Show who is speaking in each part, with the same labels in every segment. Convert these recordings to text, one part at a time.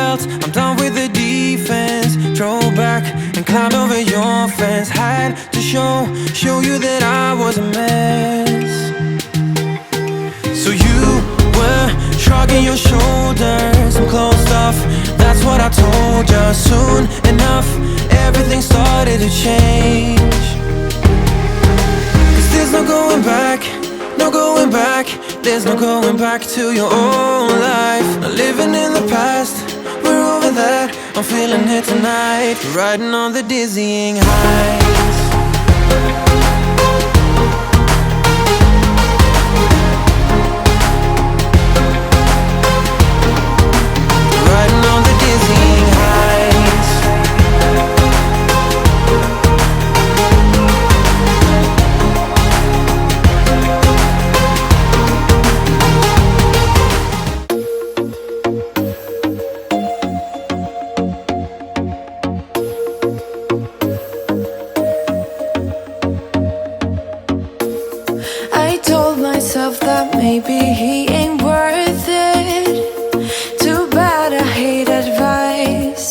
Speaker 1: belt, I'm done with the defense. Drove back and climbed over your fence. Had to show you that I was a mess. So you were shrugging your shoulders and closed off. That's what I told you. Soon enough, everything started to change. 'Cause there's no going back, no going back. There's no going back to your old life. Not living in the past, we're over that. I'm feeling it tonight, riding on the dizzying heights. Riding on the dizzying heights. That maybe he ain't worth it. Too bad I hate advice.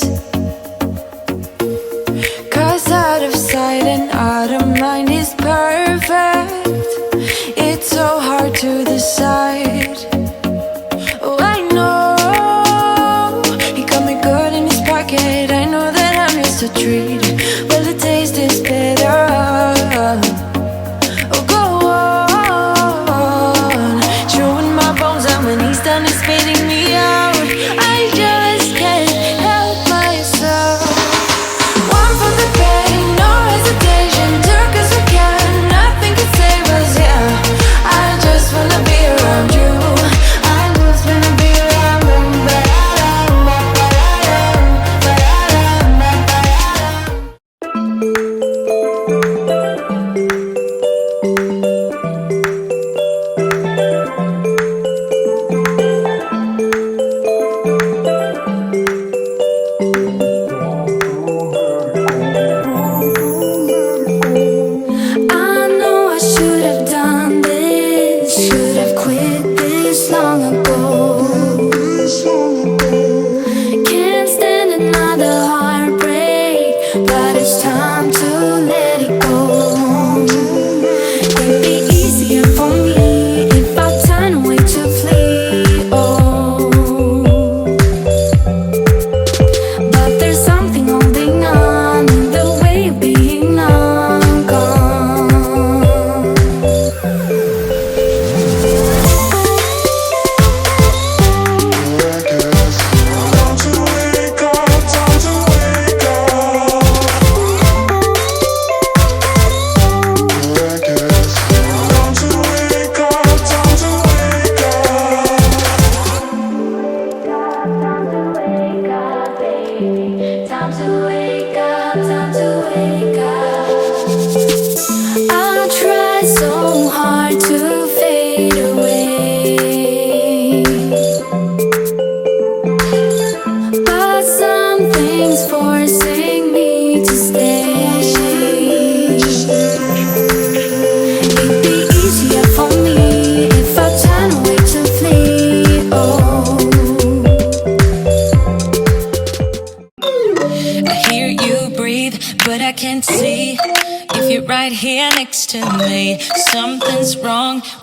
Speaker 1: 'Cause out of sight and out of mind is perfect. It's so hard to decide. Oh, I know he got me good in his pocket. I know that I'm just a treat. Well, the taste is bitter. Spitting me out, I just can't help myself. One for the pain, no hesitation. Took us again, nothing can save us, yeah. I just wanna be around you. I just wanna be around you.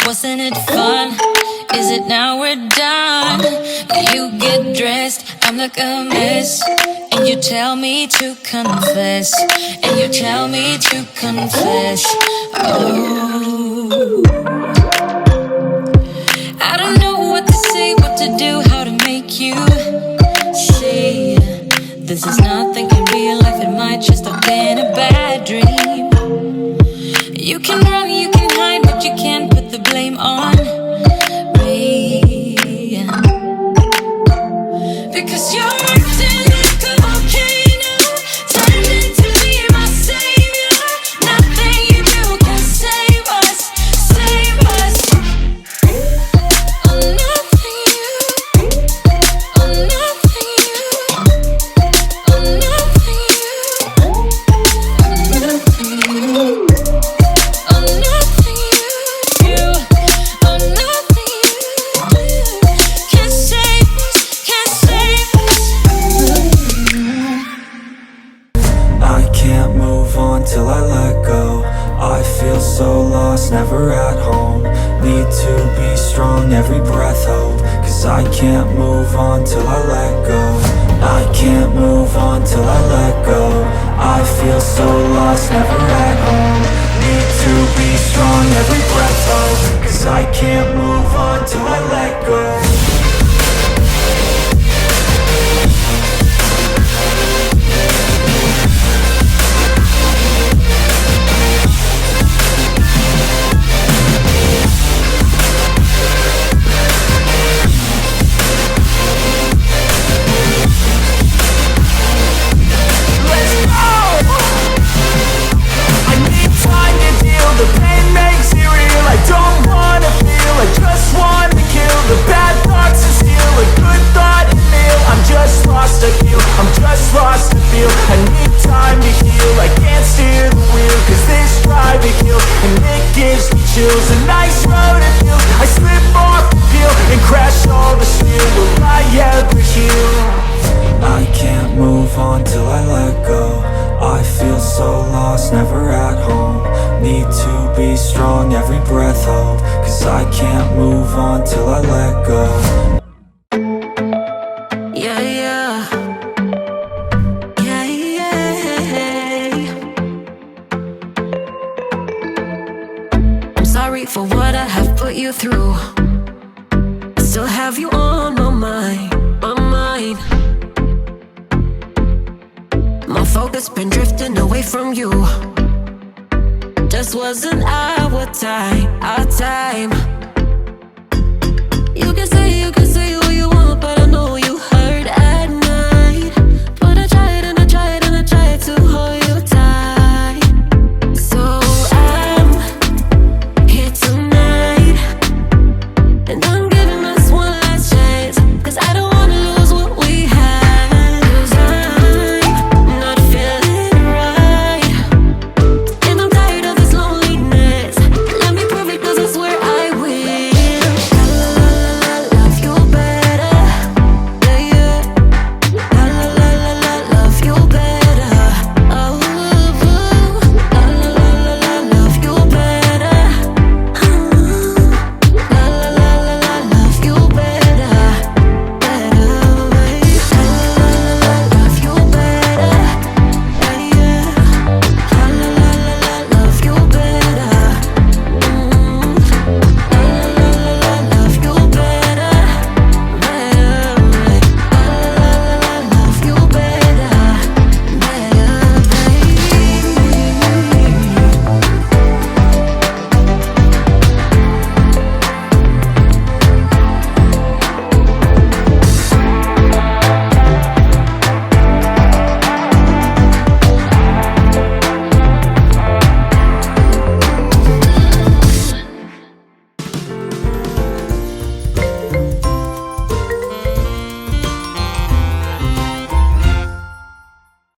Speaker 2: Wasn't it fun? Is it now we're done? You get dressed, I'm like a mess. And you tell me to confess. And you tell me to confess. Oh, I don't know what to say, what to do, how to make you see. This is nothing in real life, it might just have been a bad dream. You can run, you can hide, but you can't put the blame on me. Because you're acting like a volcano, turning to be my savior. Nothing you do can save us, save us. Oh, nothing you, oh, nothing you, oh, nothing you, oh, nothing you. Oh,
Speaker 1: so lost, never at home. Need to be strong, every breath hold. Cause I can't move on till I let go. I can't move on till I let go. I feel so lost, never at home. Need to be strong, every breath hold. Cause I can't move on till I let go. The pain makes it real. I don't wanna feel, I just wanna kill the bad thoughts and steal a good thought and feel. I'm just lost, I feel, I'm just lost to feel. I need time to heal, I can't steer the wheel. Cause this drive it kills, and it gives me chills. A nice road it feels, I slip off the peel and crash all the steel. Will I ever heal? I can't move on till I let go. I feel so lost, never at home. Need to be strong, every breath hold. Cause I can't move on till I let go.
Speaker 2: Yeah, yeah. Yeah, yeah. I'm sorry for what I have put you through. I still have you on my mind, my mind. My focus been drifting away from you. Just wasn't our time, our time. You can say you